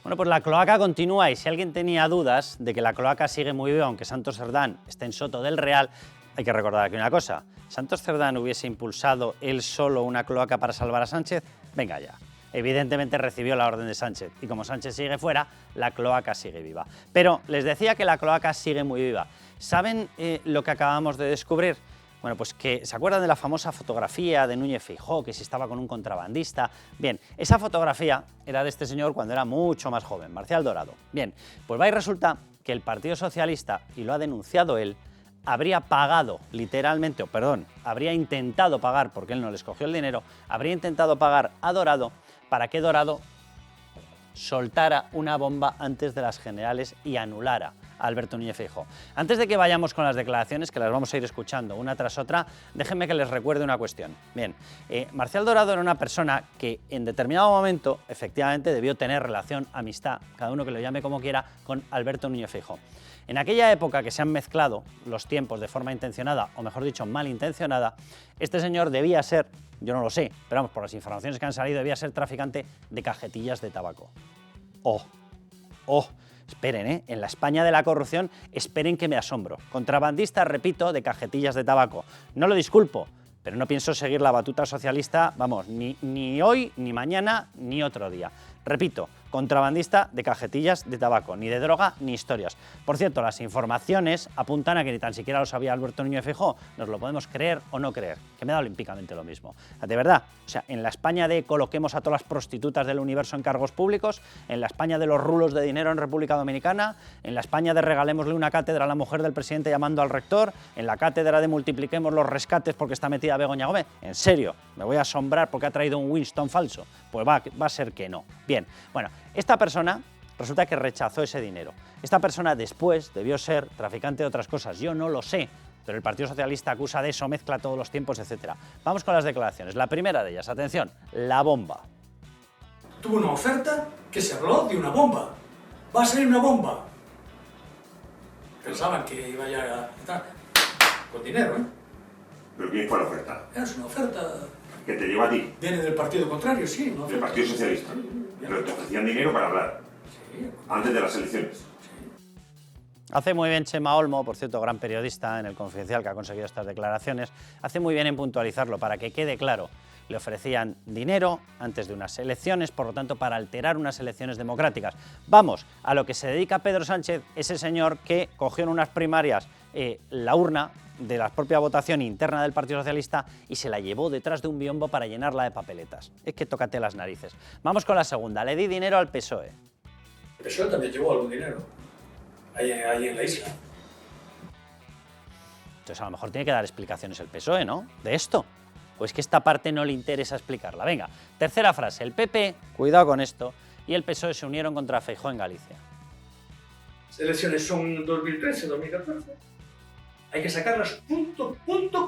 Bueno, pues la cloaca continúa y si alguien tenía dudas de que la cloaca sigue muy viva, aunque Santos Cerdán esté en Soto del Real, hay que recordar aquí una cosa. ¿Santos Cerdán hubiese impulsado él solo una cloaca para salvar a Sánchez? Venga ya. Evidentemente recibió la orden de Sánchez y como Sánchez sigue fuera, la cloaca sigue viva. Pero les decía que la cloaca sigue muy viva. ¿Saben lo que acabamos de descubrir? Bueno, pues que ¿se acuerdan de la famosa fotografía de Núñez Feijóo, que si estaba con un contrabandista? Bien, esa fotografía era de este señor cuando era mucho más joven, Marcial Dorado. Bien, pues va y resulta que el Partido Socialista, y lo ha denunciado él, habría pagado literalmente, habría intentado pagar, porque él no le escogió el dinero, habría intentado pagar a Dorado para que Dorado soltara una bomba antes de las generales y anulara a Alberto Núñez Feijóo. Antes de que vayamos con las declaraciones, que las vamos a ir escuchando una tras otra, déjenme que les recuerde una cuestión. Bien, Marcial Dorado era una persona que en determinado momento, efectivamente, debió tener relación, amistad, cada uno que lo llame como quiera, con Alberto Núñez Feijóo. En aquella época que se han mezclado los tiempos de forma intencionada, o mejor dicho, malintencionada, este señor debía ser, yo no lo sé, pero vamos, por las informaciones que han salido, debía ser traficante de cajetillas de tabaco. Esperen, en la España de la corrupción, esperen que me asombro. Contrabandista, repito, de cajetillas de tabaco. No lo disculpo, pero no pienso seguir la batuta socialista, vamos, ni hoy, ni mañana, ni otro día. Repito, contrabandista de cajetillas de tabaco, ni de droga, ni historias. Por cierto, las informaciones apuntan a que ni tan siquiera lo sabía Alberto Núñez Feijóo. Nos lo podemos creer o no creer, que me da olímpicamente lo mismo. De verdad, o sea, en la España de coloquemos a todas las prostitutas del universo en cargos públicos, en la España de los rulos de dinero en República Dominicana, en la España de regalémosle una cátedra a la mujer del presidente llamando al rector, en la cátedra de multipliquemos los rescates porque está metida Begoña Gómez. En serio, me voy a asombrar porque ha traído un Winston falso. Pues va a ser que no. Bien, bueno, esta persona resulta que rechazó ese dinero. Esta persona después debió ser traficante de otras cosas, yo no lo sé, pero el Partido Socialista acusa de eso, mezcla todos los tiempos, etc. Vamos con las declaraciones. La primera de ellas, atención, la bomba. Tuvo una oferta que se habló de una bomba. Va a salir una bomba. Pensaban que iba a estar con dinero, ¿eh? ¿Pero quién fue la oferta? Es una oferta. ¿Que te lleva a ti? Viene del partido contrario, sí. Una ¿Del Partido Socialista? Pero te ofrecían dinero para hablar. Sí. Antes de las elecciones. Hace muy bien Chema Olmo, por cierto, gran periodista en El Confidencial que ha conseguido estas declaraciones, hace muy bien en puntualizarlo para que quede claro. Le ofrecían dinero antes de unas elecciones, por lo tanto, para alterar unas elecciones democráticas. Vamos, a lo que se dedica Pedro Sánchez, ese señor que cogió en unas primarias la urna de la propia votación interna del Partido Socialista y se la llevó detrás de un biombo para llenarla de papeletas. Es que tócate las narices. Vamos con la segunda. Le di dinero al PSOE. El PSOE también llevó algún dinero. Ahí en la isla. Entonces a lo mejor tiene que dar explicaciones el PSOE, ¿no? De esto. O es que esta parte no le interesa explicarla. Venga, tercera frase. El PP, cuidado con esto, y el PSOE se unieron contra Feijóo en Galicia. Las elecciones son 2013, 2014. Hay que sacarlas punto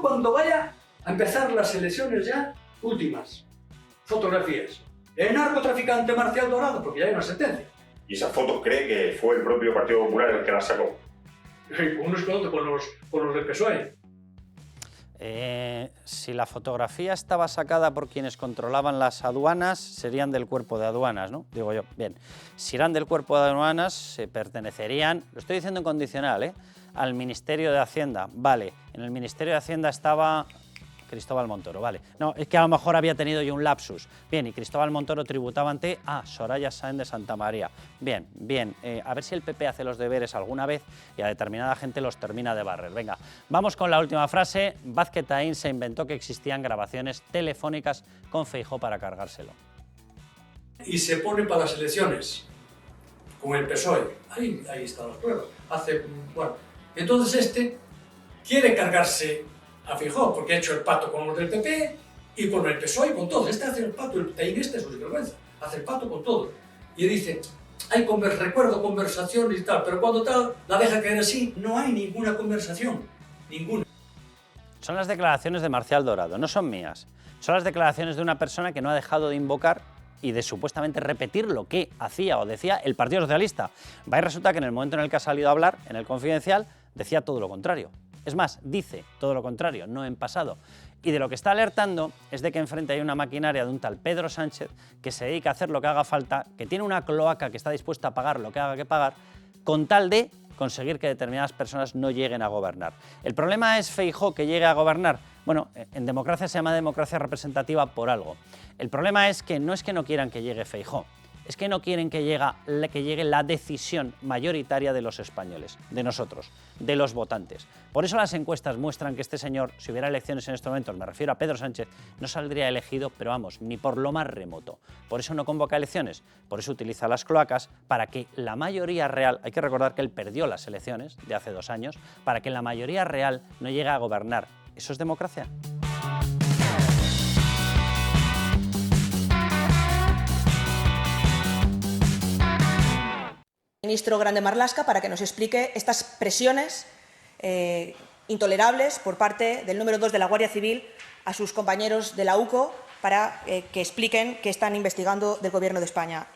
cuando vaya a empezar las elecciones ya últimas. Fotografías. El narcotraficante Marcial Dorado, porque ya hay una sentencia. ¿Y esas fotos cree que fue el propio Partido Popular el que las sacó? Unos con los del PSOE. Si la fotografía estaba sacada por quienes controlaban las aduanas, serían del cuerpo de aduanas, ¿no? Digo yo. Bien, si eran del cuerpo de aduanas, se pertenecerían, lo estoy diciendo en condicional, al Ministerio de Hacienda. Vale, en el Ministerio de Hacienda estaba Cristóbal Montoro, vale. No, es que a lo mejor había tenido yo un lapsus. Bien, y Cristóbal Montoro tributaba ante Soraya Sáenz de Santamaría. Bien, a ver si el PP hace los deberes alguna vez y a determinada gente los termina de barrer. Venga, vamos con la última frase. Vázquez Taín se inventó que existían grabaciones telefónicas con Feijóo para cargárselo. Y se pone para las elecciones con el PSOE. Ahí están las pruebas. Entonces quiere cargarse a Feijóo porque ha hecho el pacto con los del PP y con el PSOE y con todos. Hace el pacto, el Taín es su vergüenza, hace el pacto con todos. Y dice, recuerdo conversaciones y tal, pero cuando tal la deja caer así, no hay ninguna conversación, ninguna. Son las declaraciones de Marcial Dorado, no son mías. Son las declaraciones de una persona que no ha dejado de invocar y de supuestamente repetir lo que hacía o decía el Partido Socialista. Va y resulta que en el momento en el que ha salido a hablar, en El Confidencial, decía todo lo contrario. Es más, dice todo lo contrario, no en pasado. Y de lo que está alertando es de que enfrente hay una maquinaria de un tal Pedro Sánchez que se dedica a hacer lo que haga falta, que tiene una cloaca que está dispuesta a pagar lo que haga que pagar, con tal de conseguir que determinadas personas no lleguen a gobernar. ¿El problema es Feijóo que llegue a gobernar? Bueno, en democracia se llama democracia representativa por algo. El problema es que no quieran que llegue Feijóo, es que no quieren que llegue la decisión mayoritaria de los españoles, de nosotros, de los votantes. Por eso las encuestas muestran que este señor, si hubiera elecciones en estos momentos, me refiero a Pedro Sánchez, no saldría elegido, pero vamos, ni por lo más remoto. Por eso no convoca elecciones, por eso utiliza las cloacas, para que la mayoría real, hay que recordar que él perdió las elecciones de hace 2 años, para que la mayoría real no llegue a gobernar. ¿Eso es democracia? Ministro Grande Marlaska para que nos explique estas presiones intolerables por parte del número 2 de la Guardia Civil a sus compañeros de la UCO para que expliquen qué están investigando del Gobierno de España.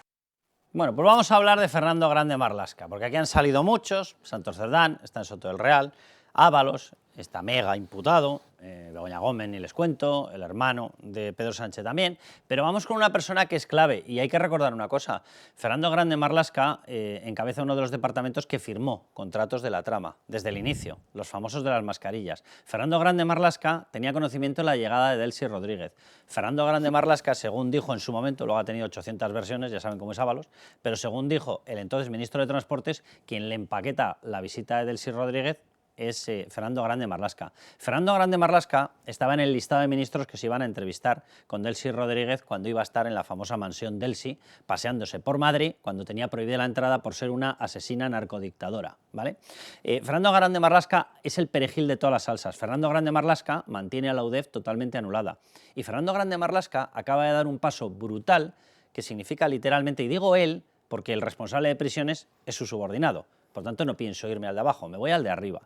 Bueno, pues vamos a hablar de Fernando Grande Marlaska, porque aquí han salido muchos: Santos Cerdán, está en Soto del Real, Ábalos, está mega imputado, Begoña Gómez ni les cuento, el hermano de Pedro Sánchez también, pero vamos con una persona que es clave y hay que recordar una cosa: Fernando Grande Marlaska encabeza uno de los departamentos que firmó contratos de la trama desde el inicio, los famosos de las mascarillas. Fernando Grande Marlaska tenía conocimiento de la llegada de Delcy Rodríguez. Fernando Grande Marlaska, según dijo en su momento, luego ha tenido 800 versiones, ya saben cómo es Ábalos, pero según dijo el entonces ministro de Transportes, quien le empaqueta la visita de Delcy Rodríguez es Fernando Grande Marlaska. Fernando Grande Marlaska estaba en el listado de ministros que se iban a entrevistar con Delcy Rodríguez cuando iba a estar en la famosa mansión Delcy, paseándose por Madrid, cuando tenía prohibida la entrada por ser una asesina narcodictadora, ¿vale? Fernando Grande Marlaska es el perejil de todas las salsas. Fernando Grande Marlaska mantiene a la UDEF totalmente anulada. Y Fernando Grande Marlaska acaba de dar un paso brutal que significa literalmente, y digo él porque el responsable de prisiones es su subordinado, por tanto no pienso irme al de abajo, me voy al de arriba.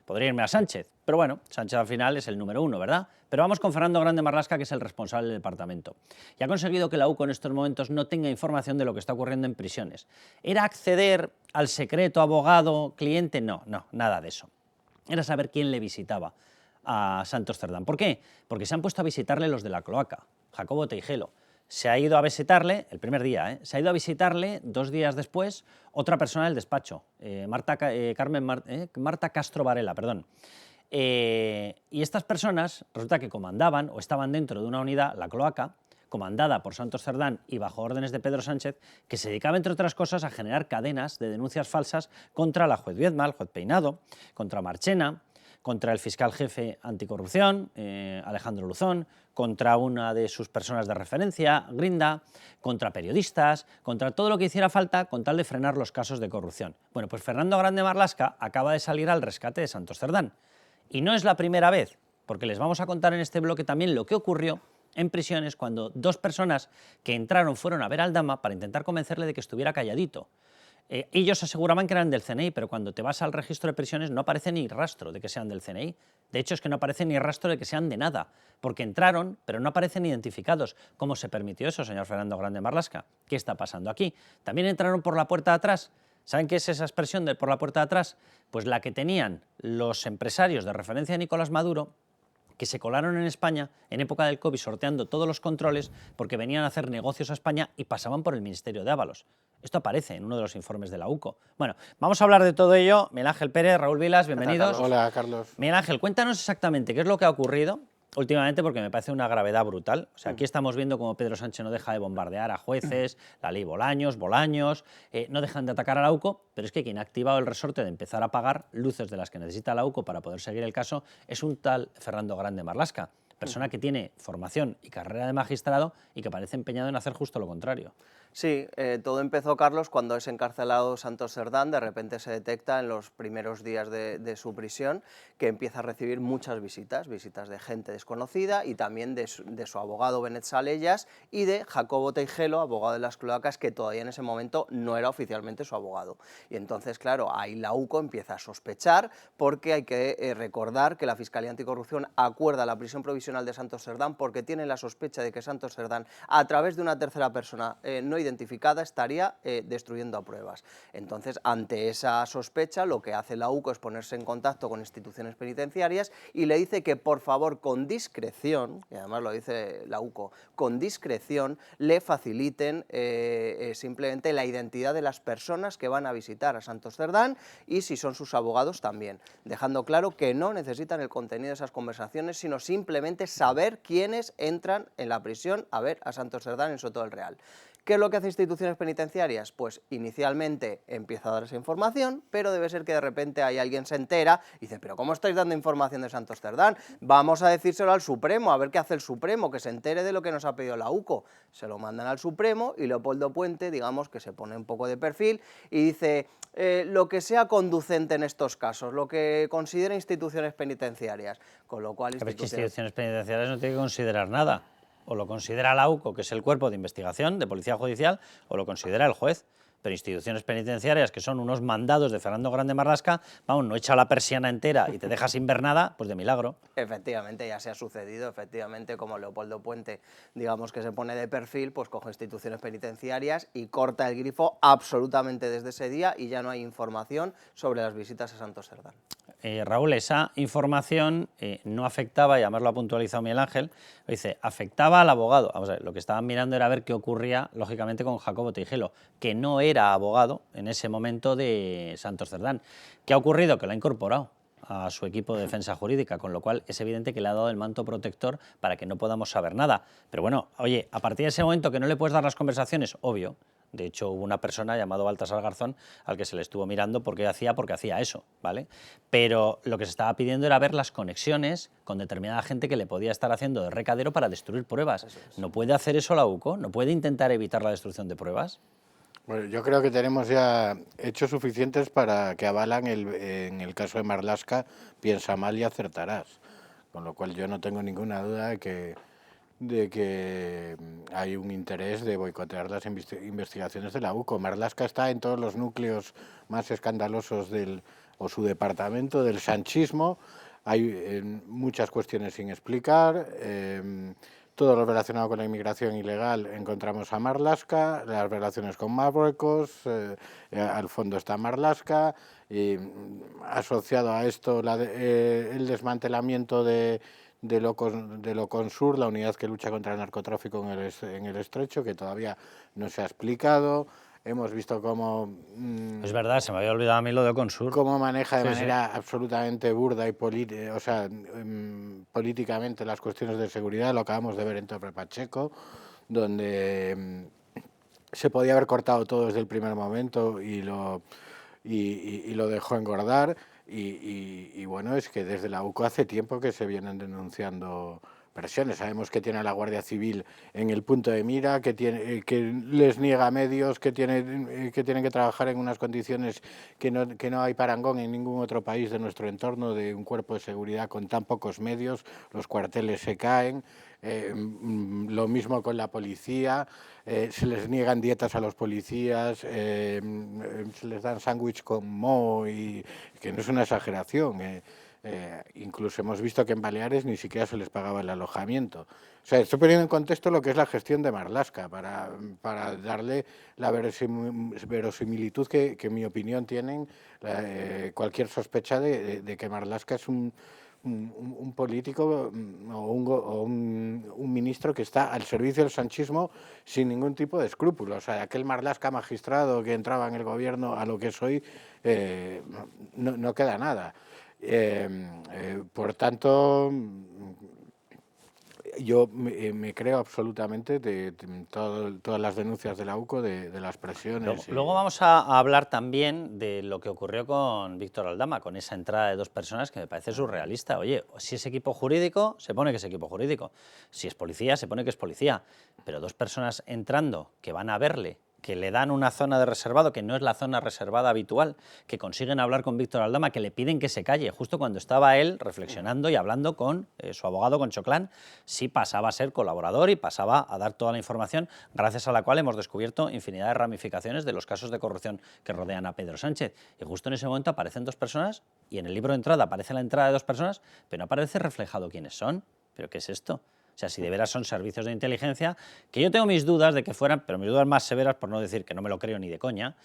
Podría irme a Sánchez, pero bueno, Sánchez al final es el número 1, ¿verdad? Pero vamos con Fernando Grande Marlaska, que es el responsable del departamento. Y ha conseguido que la UCO en estos momentos no tenga información de lo que está ocurriendo en prisiones. ¿Era acceder al secreto abogado, cliente? No, nada de eso. Era saber quién le visitaba a Santos Cerdán. ¿Por qué? Porque se han puesto a visitarle los de la cloaca, Jacobo Teijelo. Se ha ido a visitarle, el primer día, se ha ido a visitarle 2 días después otra persona del despacho, Marta Castro Varela, perdón. Y estas personas resulta que comandaban o estaban dentro de una unidad, la cloaca, comandada por Santos Cerdán y bajo órdenes de Pedro Sánchez, que se dedicaba, entre otras cosas, a generar cadenas de denuncias falsas contra la juez Viedma, el juez Peinado, contra Marchena, contra el fiscal jefe anticorrupción, Alejandro Luzón, contra una de sus personas de referencia, Grinda, contra periodistas, contra todo lo que hiciera falta con tal de frenar los casos de corrupción. Bueno, pues Fernando Grande Marlaska acaba de salir al rescate de Santos Cerdán. Y no es la primera vez, porque les vamos a contar en este bloque también lo que ocurrió en prisiones cuando 2 personas que entraron fueron a ver al Dama para intentar convencerle de que estuviera calladito. Ellos aseguraban que eran del CNI, pero cuando te vas al registro de prisiones no aparece ni rastro de que sean del CNI. De hecho, es que no aparece ni rastro de que sean de nada, porque entraron, pero no aparecen identificados. ¿Cómo se permitió eso, señor Fernando Grande Marlaska? ¿Qué está pasando aquí? También entraron por la puerta de atrás. ¿Saben qué es esa expresión de por la puerta de atrás? Pues la que tenían los empresarios de referencia de Nicolás Maduro, que se colaron en España en época del COVID sorteando todos los controles porque venían a hacer negocios a España y pasaban por el Ministerio de Ábalos. Esto aparece en uno de los informes de la UCO. Bueno, vamos a hablar de todo ello. Miguel Ángel Pérez, Raúl Vilas, bienvenidos. Hola, Carlos. Miguel Ángel, cuéntanos exactamente qué es lo que ha ocurrido últimamente, porque me parece una gravedad brutal. O sea, aquí estamos viendo cómo Pedro Sánchez no deja de bombardear a jueces, la ley Bolaños, no dejan de atacar a la UCO, pero es que quien ha activado el resorte de empezar a pagar luces de las que necesita la UCO para poder seguir el caso es un tal Fernando Grande Marlaska, persona que tiene formación y carrera de magistrado y que parece empeñado en hacer justo lo contrario. Sí, todo empezó, Carlos, cuando es encarcelado Santos Cerdán. De repente se detecta en los primeros días de su prisión que empieza a recibir muchas visitas de gente desconocida y también de su abogado Benet Salellas y de Jacobo Teijelo, abogado de las cloacas, que todavía en ese momento no era oficialmente su abogado. Y entonces, claro, ahí la UCO empieza a sospechar, porque hay que recordar que la Fiscalía Anticorrupción acuerda la prisión provisional de Santos Cerdán porque tiene la sospecha de que Santos Cerdán, a través de una tercera persona, no identificada estaría destruyendo pruebas. Entonces, ante esa sospecha, lo que hace la UCO es ponerse en contacto con instituciones penitenciarias y le dice que, por favor, con discreción, y además lo dice la UCO, con discreción, le faciliten simplemente la identidad de las personas que van a visitar a Santos Cerdán y si son sus abogados también, dejando claro que no necesitan el contenido de esas conversaciones, sino simplemente saber quiénes entran en la prisión a ver a Santos Cerdán en Soto del Real. ¿Qué es lo que hace instituciones penitenciarias? Pues inicialmente empieza a dar esa información, pero debe ser que de repente hay alguien se entera y dice, pero ¿cómo estáis dando información de Santos Cerdán? Vamos a decírselo al Supremo, a ver qué hace el Supremo, que se entere de lo que nos ha pedido la UCO. Se lo mandan al Supremo y Leopoldo Puente, digamos que se pone un poco de perfil y dice, lo que sea conducente en estos casos, lo que considere instituciones penitenciarias, con lo cual Pero es que instituciones penitenciarias no tienen que considerar nada. O lo considera la UCO, que es el cuerpo de investigación de Policía Judicial, o lo considera el juez. Pero instituciones penitenciarias, que son unos mandados de Fernando Grande Marlaska, vamos, no echa la persiana entera y te deja sin ver nada, pues de milagro. Efectivamente, ya se ha sucedido, efectivamente, como Leopoldo Puente, digamos que se pone de perfil, pues coge instituciones penitenciarias y corta el grifo absolutamente desde ese día y ya no hay información sobre las visitas a Santos Cerdán. Raúl, esa información no afectaba, y además lo ha puntualizado Miguel Ángel, dice, afectaba al abogado. Vamos a ver, lo que estaban mirando era ver qué ocurría, lógicamente, con Jacobo Teijelo, que no era abogado en ese momento de Santos Cerdán. ¿Qué ha ocurrido? Que lo ha incorporado a su equipo de defensa jurídica, con lo cual es evidente que le ha dado el manto protector para que no podamos saber nada. Pero bueno, oye, a partir de ese momento que no le puedes dar las conversaciones, obvio. De hecho, hubo una persona llamada Baltasar Garzón al que se le estuvo mirando porque hacía eso, ¿vale? Pero lo que se estaba pidiendo era ver las conexiones con determinada gente que le podía estar haciendo de recadero para destruir pruebas. ¿No puede hacer eso la UCO? ¿No puede intentar evitar la destrucción de pruebas? Bueno, yo creo que tenemos ya hechos suficientes para que avalan en el caso de Marlaska, piensa mal y acertarás. Con lo cual yo no tengo ninguna duda de que hay un interés de boicotear las investigaciones de la UCO. Marlaska está en todos los núcleos más escandalosos o su departamento del sanchismo. Hay muchas cuestiones sin explicar. Todo lo relacionado con la inmigración ilegal encontramos a Marlaska, las relaciones con Marruecos, al fondo está Marlaska, y asociado a esto el desmantelamiento de Loconsur, la unidad que lucha contra el narcotráfico en el Estrecho, que todavía no se ha explicado. Hemos visto cómo... Es verdad, se me había olvidado a mí lo de Loconsur. Cómo maneja de manera absolutamente burda y políticamente las cuestiones de seguridad. Lo acabamos de ver en Torre Pacheco, donde se podía haber cortado todo desde el primer momento y lo dejó engordar. Y bueno, es que desde la UCO hace tiempo que se vienen denunciando presiones. Sabemos que tiene a la Guardia Civil en el punto de mira, que les niega medios, que tienen que trabajar en unas condiciones que no hay parangón en ningún otro país de nuestro entorno, de un cuerpo de seguridad con tan pocos medios. Los cuarteles se caen. Lo mismo con la policía, se les niegan dietas a los policías, se les dan sándwich con moho, y que no es una exageración. Incluso hemos visto que en Baleares ni siquiera se les pagaba el alojamiento. O sea, estoy poniendo en contexto lo que es la gestión de Marlaska para darle la verosimilitud que en mi opinión tienen cualquier sospecha de que Marlaska es un político o un ministro que está al servicio del sanchismo sin ningún tipo de escrúpulos. O sea, aquel Marlaska magistrado que entraba en el gobierno a lo que es hoy, no queda nada. Por tanto, yo me creo absolutamente de todas las denuncias de la UCO, de las presiones. Luego vamos a hablar también de lo que ocurrió con Víctor Aldama, con esa entrada de dos personas que me parece surrealista. Oye, si es equipo jurídico, se pone que es equipo jurídico. Si es policía, se pone que es policía. Pero dos personas entrando que van a verle, que le dan una zona de reservado que no es la zona reservada habitual, que consiguen hablar con Víctor Aldama, que le piden que se calle, justo cuando estaba él reflexionando y hablando con su abogado, con Choclán, sí pasaba a ser colaborador y pasaba a dar toda la información, gracias a la cual hemos descubierto infinidad de ramificaciones de los casos de corrupción que rodean a Pedro Sánchez. Y justo en ese momento aparecen dos personas, y en el libro de entrada aparece la entrada de dos personas, pero no aparece reflejado quiénes son. ¿Pero qué es esto? O sea, si de veras son servicios de inteligencia, que yo tengo mis dudas de que fueran, pero mis dudas más severas, por no decir que no me lo creo ni de coña,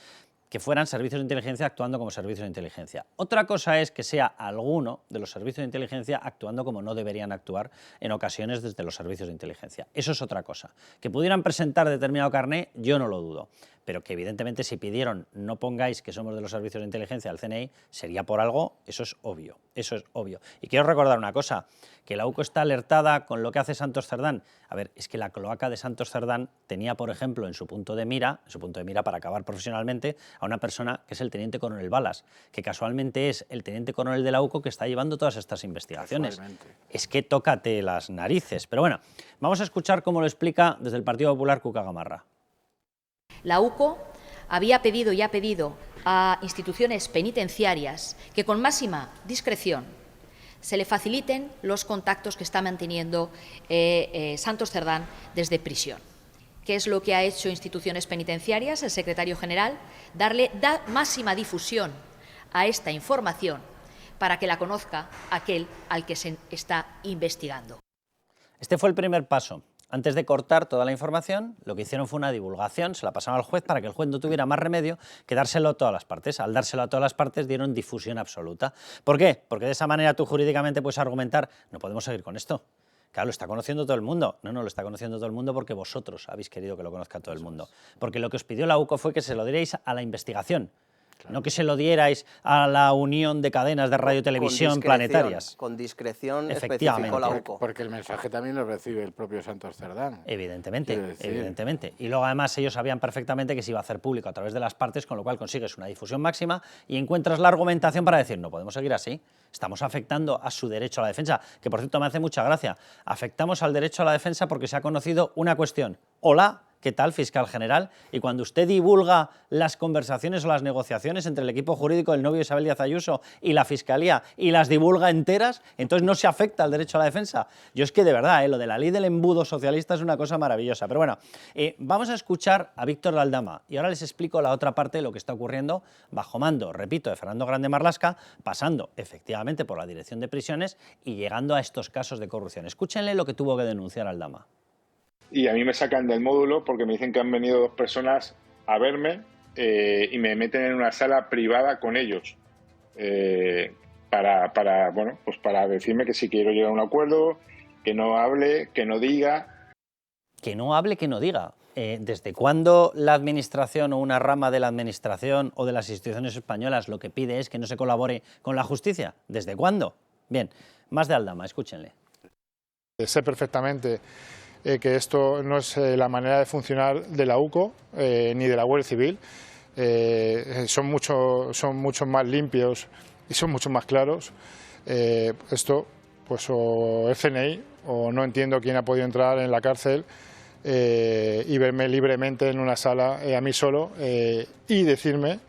que fueran servicios de inteligencia actuando como servicios de inteligencia. Otra cosa es que sea alguno de los servicios de inteligencia actuando como no deberían actuar en ocasiones desde los servicios de inteligencia. Eso es otra cosa. Que pudieran presentar determinado carné, yo no lo dudo, pero que evidentemente si pidieron no pongáis que somos de los servicios de inteligencia al CNI, sería por algo, eso es obvio, eso es obvio. Y quiero recordar una cosa, que la UCO está alertada con lo que hace Santos Cerdán. A ver, es que la cloaca de Santos Cerdán tenía, por ejemplo, en su punto de mira para acabar profesionalmente, a una persona que es el teniente coronel Balas, que casualmente es el teniente coronel de la UCO que está llevando todas estas investigaciones. Es que tócate las narices. Pero bueno, vamos a escuchar cómo lo explica desde el Partido Popular Cuca Gamarra. La UCO había pedido y ha pedido a instituciones penitenciarias que con máxima discreción se le faciliten los contactos que está manteniendo Santos Cerdán desde prisión. ¿Qué es lo que ha hecho instituciones penitenciarias? El secretario general, darle máxima difusión a esta información para que la conozca aquel al que se está investigando. Este fue el primer paso. Antes de cortar toda la información, lo que hicieron fue una divulgación, se la pasaron al juez para que el juez no tuviera más remedio que dárselo a todas las partes. Al dárselo a todas las partes dieron difusión absoluta. ¿Por qué? Porque de esa manera tú jurídicamente puedes argumentar, no podemos seguir con esto. Claro, lo está conociendo todo el mundo. No, lo está conociendo todo el mundo porque vosotros habéis querido que lo conozca todo el mundo. Porque lo que os pidió la UCO fue que se lo dierais a la investigación. Claro. No que se lo dierais a la unión de cadenas de radio y televisión planetarias. Con discreción especificó la UCO. Porque el mensaje también lo recibe el propio Santos Cerdán. Evidentemente, evidentemente. Y luego además ellos sabían perfectamente que se iba a hacer público a través de las partes, con lo cual consigues una difusión máxima y encuentras la argumentación para decir, no podemos seguir así. Estamos afectando a su derecho a la defensa, que por cierto me hace mucha gracia. Afectamos al derecho a la defensa porque se ha conocido una cuestión. Hola, ¿qué tal, fiscal general? Y cuando usted divulga las conversaciones o las negociaciones entre el equipo jurídico del novio Isabel Díaz Ayuso y la fiscalía y las divulga enteras, entonces no se afecta al derecho a la defensa. Yo es que de verdad, lo de la ley del embudo socialista es una cosa maravillosa. Pero bueno, vamos a escuchar a Víctor de Aldama y ahora les explico la otra parte de lo que está ocurriendo bajo mando, repito, de Fernando Grande Marlaska, pasando efectivamente por la Dirección de Prisiones y llegando a estos casos de corrupción. Escúchenle lo que tuvo que denunciar Aldama. Y a mí me sacan del módulo porque me dicen que han venido 2 personas a verme y me meten en una sala privada con ellos para decirme que si quiero llegar a un acuerdo, que no hable, que no diga. Que no hable, que no diga. ¿Desde cuándo la administración o una rama de la administración o de las instituciones españolas lo que pide es que no se colabore con la justicia? ¿Desde cuándo? Bien, más de Aldama, escúchenle. Sé perfectamente que esto no es la manera de funcionar de la UCO ni de la Guardia Civil. Son mucho más limpios y son mucho más claros. Esto, pues o FNI o no entiendo quién ha podido entrar en la cárcel y verme libremente en una sala a mí solo y decirme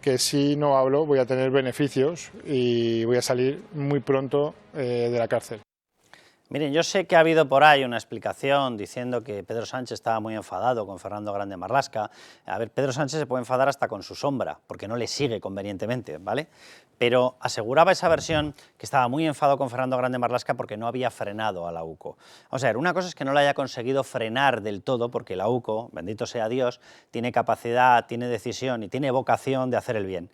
que si no hablo voy a tener beneficios y voy a salir muy pronto de la cárcel. Miren, yo sé que ha habido por ahí una explicación diciendo que Pedro Sánchez estaba muy enfadado con Fernando Grande Marlaska. A ver, Pedro Sánchez se puede enfadar hasta con su sombra, porque no le sigue convenientemente, ¿vale? Pero aseguraba esa versión que estaba muy enfadado con Fernando Grande Marlaska porque no había frenado a la UCO. O sea, una cosa es que no la haya conseguido frenar del todo, porque la UCO, bendito sea Dios, tiene capacidad, tiene decisión y tiene vocación de hacer el bien.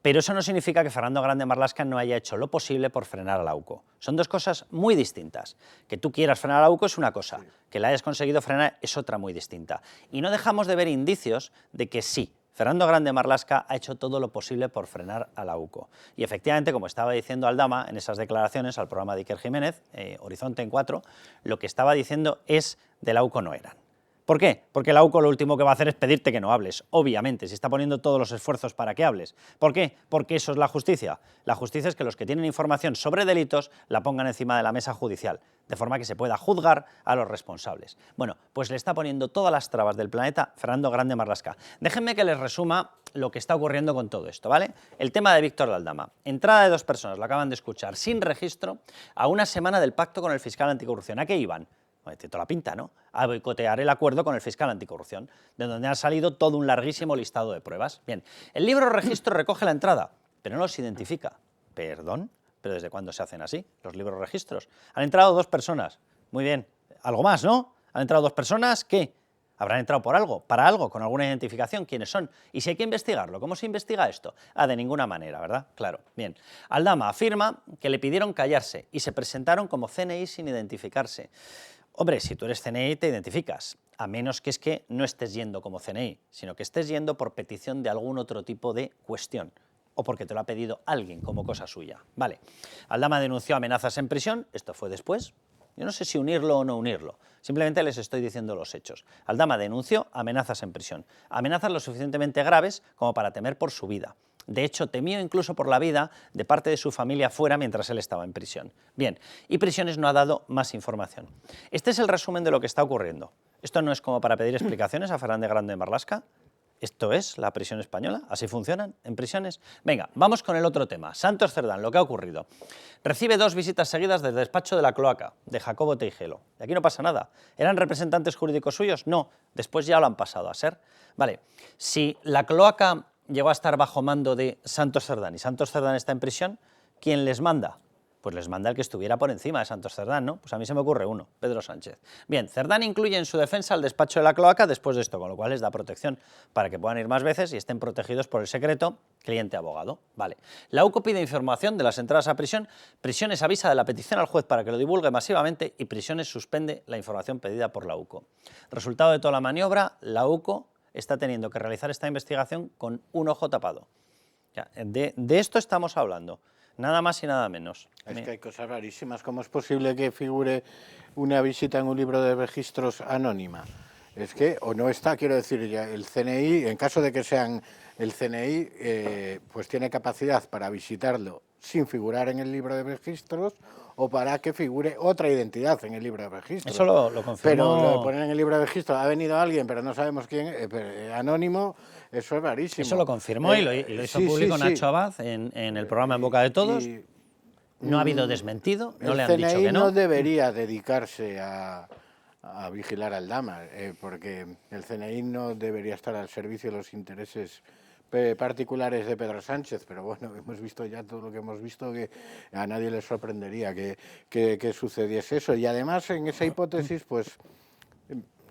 Pero eso no significa que Fernando Grande Marlaska no haya hecho lo posible por frenar a la UCO. Son dos cosas muy distintas. Que tú quieras frenar a la UCO es una cosa, que la hayas conseguido frenar es otra muy distinta. Y no dejamos de ver indicios de que sí, Fernando Grande Marlaska ha hecho todo lo posible por frenar a la UCO. Y efectivamente, como estaba diciendo Aldama en esas declaraciones al programa de Iker Jiménez, Horizonte en 4, lo que estaba diciendo es de la UCO no eran. ¿Por qué? Porque la UCO lo último que va a hacer es pedirte que no hables, obviamente, si está poniendo todos los esfuerzos para que hables. ¿Por qué? Porque eso es la justicia. La justicia es que los que tienen información sobre delitos la pongan encima de la mesa judicial, de forma que se pueda juzgar a los responsables. Bueno, pues le está poniendo todas las trabas del planeta Fernando Grande Marlaska. Déjenme que les resuma lo que está ocurriendo con todo esto, ¿vale? El tema de Víctor de Aldama. Entrada de 2 personas, lo acaban de escuchar, sin registro, a una semana del pacto con el fiscal anticorrupción. ¿A qué iban? Tiene toda la pinta, ¿no? A boicotear el acuerdo con el fiscal anticorrupción, de donde ha salido todo un larguísimo listado de pruebas. Bien, el libro registro recoge la entrada, pero no los identifica. ¿Perdón? ¿Pero desde cuándo se hacen así los libros registros? Han entrado 2 personas. Muy bien, Algo más, ¿no? Han entrado 2 personas, ¿qué? Habrán entrado por algo, para algo, con alguna identificación, ¿quiénes son? Y si hay que investigarlo, ¿cómo se investiga esto? De ninguna manera, ¿verdad? Claro, bien. Aldama afirma que le pidieron callarse y se presentaron como CNI sin identificarse. Hombre, si tú eres CNI te identificas, a menos que es que no estés yendo como CNI, sino que estés yendo por petición de algún otro tipo de cuestión, o porque te lo ha pedido alguien como cosa suya. Vale, Aldama denunció amenazas en prisión, esto fue después. Yo no sé si unirlo o no unirlo, simplemente les estoy diciendo los hechos. Aldama denunció amenazas en prisión, amenazas lo suficientemente graves como para temer por su vida. De hecho, temió incluso por la vida de parte de su familia fuera mientras él estaba en prisión. Bien, y Prisiones no ha dado más información. Este es el resumen de lo que está ocurriendo. Esto no es como para pedir explicaciones a Fernández Grande de Marlaska. ¿Esto es la prisión española? ¿Así funcionan en prisiones? Venga, vamos con el otro tema. Santos Cerdán, lo que ha ocurrido. Recibe 2 visitas seguidas del despacho de la cloaca, de Jacobo Teijelo. Y aquí no pasa nada. ¿Eran representantes jurídicos suyos? No, después ya lo han pasado a ser. Vale, si la cloaca llegó a estar bajo mando de Santos Cerdán y Santos Cerdán está en prisión, ¿quién les manda? Pues les manda el que estuviera por encima de Santos Cerdán, ¿no? Pues a mí se me ocurre uno, Pedro Sánchez. Bien, Cerdán incluye en su defensa el despacho de la cloaca después de esto, con lo cual les da protección para que puedan ir más veces y estén protegidos por el secreto cliente-abogado. Vale. La UCO pide información de las entradas a prisión, Prisiones avisa de la petición al juez para que lo divulgue masivamente y Prisiones suspende la información pedida por la UCO. Resultado de toda la maniobra, la UCO está teniendo que realizar esta investigación con un ojo tapado. Ya, de esto estamos hablando. Nada más y nada menos. Es que hay cosas rarísimas. ¿Cómo es posible que figure una visita en un libro de registros anónima? Es que, o no está, quiero decir, ya el CNI, en caso de que sean el CNI, pues tiene capacidad para visitarlo sin figurar en el libro de registros o para que figure otra identidad en el libro de registros. Eso lo confirmó. Pero lo de poner en el libro de registros, ha venido alguien, pero no sabemos quién, anónimo, eso es rarísimo. Eso lo confirmó y lo hizo público Nacho Abad en el programa En Boca de Todos. No ha habido desmentido, no le han dicho que no. El CNI no debería dedicarse a vigilar a Aldama, porque el CNI no debería estar al servicio de los intereses particulares de Pedro Sánchez, pero bueno, hemos visto ya todo lo que hemos visto, que a nadie le sorprendería que sucediese eso. Y además, en esa hipótesis, pues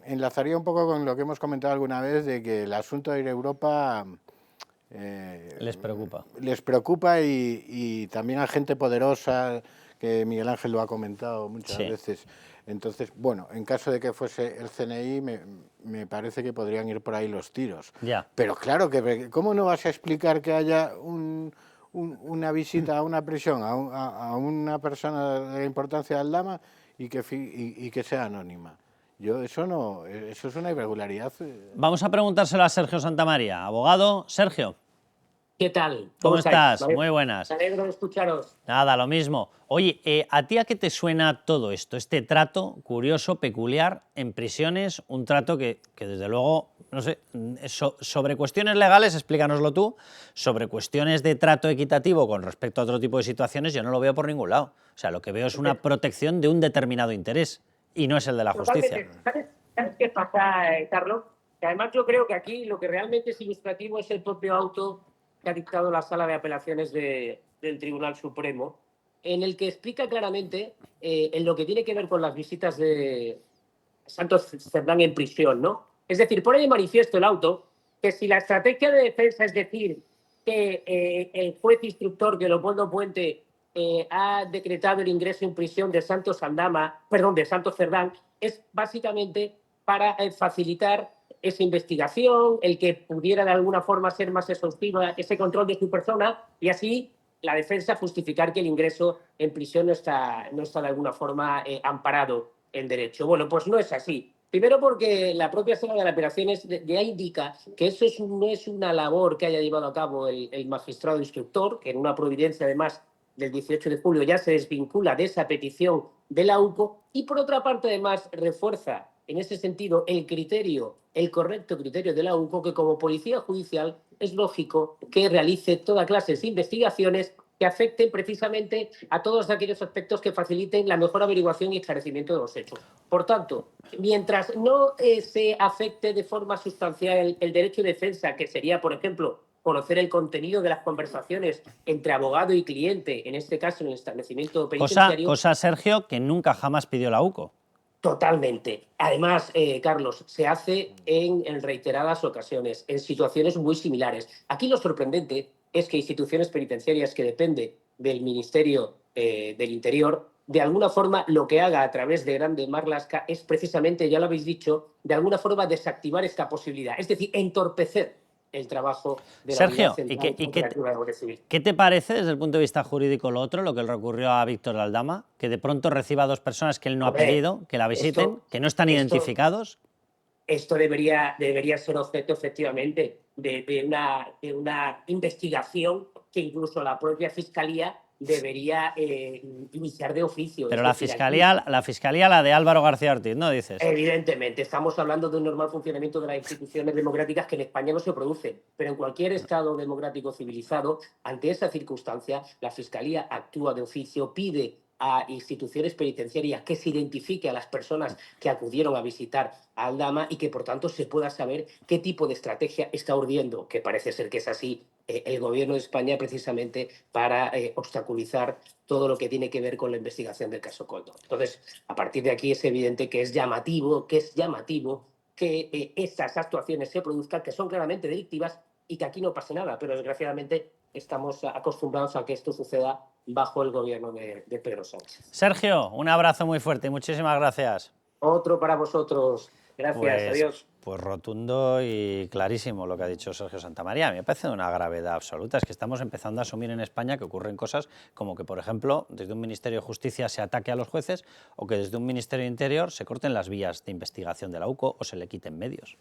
enlazaría un poco con lo que hemos comentado alguna vez, de que el asunto de ir a Europa les preocupa. Les preocupa y también a gente poderosa, que Miguel Ángel lo ha comentado muchas veces. Entonces, bueno, en caso de que fuese el CNI, me parece que podrían ir por ahí los tiros. Ya. Pero claro, ¿cómo no vas a explicar que haya una visita a una prisión a una persona de la importancia de Aldama y que sea anónima? Eso es una irregularidad. Vamos a preguntárselo a Sergio Santamaría, abogado. Sergio. ¿Qué tal? ¿Cómo estás? Muy buenas. Me alegro de escucharos. Nada, lo mismo. Oye, ¿a ti a qué te suena todo esto? Este trato curioso, peculiar, en prisiones, un trato que desde luego, no sé, sobre cuestiones legales, explícanoslo tú, sobre cuestiones de trato equitativo con respecto a otro tipo de situaciones, yo no lo veo por ningún lado. O sea, lo que veo es una protección de un determinado interés y no es el de la justicia. ¿Sabes qué pasa, Carlos? Que además yo creo que aquí lo que realmente es ilustrativo es el propio auto que ha dictado la Sala de Apelaciones del Tribunal Supremo, en el que explica claramente en lo que tiene que ver con las visitas de Santos Cerdán en prisión, ¿no? Es decir, pone de manifiesto el auto que si la estrategia de defensa es decir que el juez instructor que Leopoldo Puente ha decretado el ingreso en prisión de Santos Cerdán, es básicamente para facilitar esa investigación, el que pudiera de alguna forma ser más exhaustiva ese control de su persona y así la defensa justificar que el ingreso en prisión no está de alguna forma amparado en derecho. Bueno, pues no es así. Primero porque la propia Sala de Apelaciones ya indica que eso no es una labor que haya llevado a cabo el magistrado instructor, que en una providencia además del 18 de julio ya se desvincula de esa petición de la UCO y por otra parte además refuerza en ese sentido el correcto criterio de la UCO, que como policía judicial es lógico que realice toda clase de investigaciones que afecten precisamente a todos aquellos aspectos que faciliten la mejor averiguación y esclarecimiento de los hechos. Por tanto, mientras no se afecte de forma sustancial el derecho de defensa, que sería, por ejemplo, conocer el contenido de las conversaciones entre abogado y cliente, en este caso en el establecimiento penitenciario. Cosa, Sergio, que nunca jamás pidió la UCO. Totalmente. Además, Carlos, se hace en reiteradas ocasiones, en situaciones muy similares. Aquí lo sorprendente es que instituciones penitenciarias que dependen del Ministerio del Interior, de alguna forma lo que haga a través de Grande Marlaska es precisamente, ya lo habéis dicho, de alguna forma desactivar esta posibilidad, es decir, entorpecer el trabajo de la Sergio, Unidad Central Operativa de la Guardia Civil. ¿qué te parece desde el punto de vista jurídico lo otro, lo que le ocurrió a Víctor Aldama? Que de pronto reciba a 2 personas que él no ha pedido, que la visiten, que no están identificados. Esto debería ser objeto, efectivamente, de una investigación que incluso la propia Fiscalía debería iniciar de oficio. Pero Es la decir, fiscalía, la de Álvaro García Ortiz, ¿no dices? evidentemente, estamos hablando de un normal funcionamiento de las instituciones democráticas que en España no se produce, pero en cualquier Estado democrático civilizado, ante esa circunstancia, la Fiscalía actúa de oficio, pide a instituciones penitenciarias que se identifique a las personas que acudieron a visitar a Aldama y que, por tanto, se pueda saber qué tipo de estrategia está urdiendo, que parece ser que es así, el Gobierno de España precisamente para obstaculizar todo lo que tiene que ver con la investigación del caso Koldo. Entonces, a partir de aquí es evidente que es llamativo que esas actuaciones se produzcan, que son claramente delictivas y que aquí no pase nada, pero desgraciadamente estamos acostumbrados a que esto suceda bajo el gobierno de Pedro Sánchez. Sergio, un abrazo muy fuerte y muchísimas gracias. Otro para vosotros. Gracias, adiós. Pues rotundo y clarísimo lo que ha dicho Sergio Santamaría. A mí me parece de una gravedad absoluta. Es que estamos empezando a asumir en España que ocurren cosas como que, por ejemplo, desde un Ministerio de Justicia se ataque a los jueces o que desde un Ministerio de Interior se corten las vías de investigación de la UCO o se le quiten medios.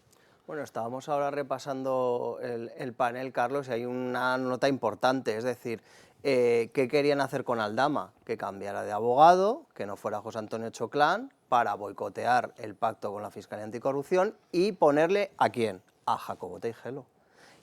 Bueno, estábamos ahora repasando el panel, Carlos, y hay una nota importante, es decir, ¿qué querían hacer con Aldama? Que cambiara de abogado, que no fuera José Antonio Choclán, para boicotear el pacto con la Fiscalía Anticorrupción y ponerle ¿a quién? A Jacobo Teijelo.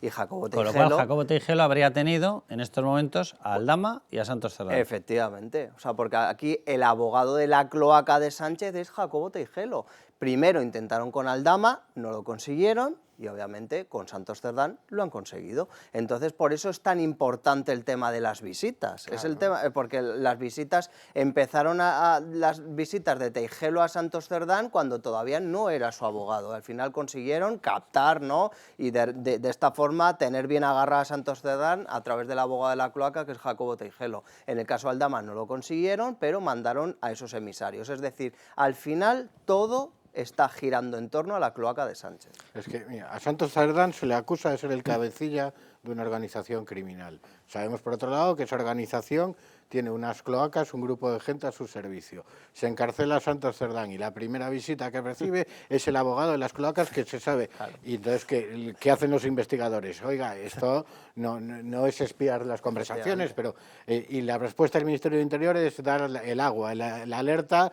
Y Jacobo Teijelo, con lo cual, Jacobo Teijelo habría tenido en estos momentos a Aldama y a Santos Cerdán. Efectivamente, o sea, porque aquí el abogado de la cloaca de Sánchez es Jacobo Teijelo. Primero intentaron con Aldama, no lo consiguieron, y obviamente con Santos Cerdán lo han conseguido. Entonces, por eso es tan importante el tema de las visitas. Claro. Es el tema, porque las visitas empezaron las visitas de Teijelo a Santos Cerdán cuando todavía no era su abogado. Al final consiguieron captar, ¿no? Y de esta forma tener bien agarrada a Santos Cerdán a través del abogado de la cloaca, que es Jacobo Teijelo. En el caso de Aldama no lo consiguieron, pero mandaron a esos emisarios. Es decir, al final todo está girando en torno a la cloaca de Sánchez. Es que, mira, a Santos Cerdán se le acusa de ser el cabecilla de una organización criminal. Sabemos, por otro lado, que esa organización tiene unas cloacas, un grupo de gente a su servicio. Se encarcela a Santos Cerdán y la primera visita que recibe es el abogado de las cloacas, que se sabe. Claro. Y entonces, ¿qué hacen los investigadores? Oiga, esto no es espiar las conversaciones, pero y la respuesta del Ministerio de Interior es dar el agua, la alerta,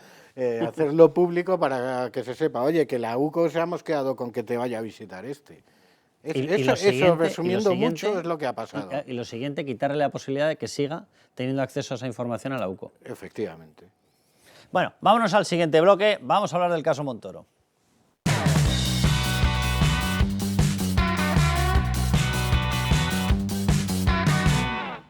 hacerlo público para que se sepa, oye, que la UCO se ha mosqueado con que te vaya a visitar este. Eso, resumiendo mucho, es lo que ha pasado. Y lo siguiente, quitarle la posibilidad de que siga teniendo acceso a esa información a la UCO. Efectivamente. Bueno, vámonos al siguiente bloque. Vamos a hablar del caso Montoro.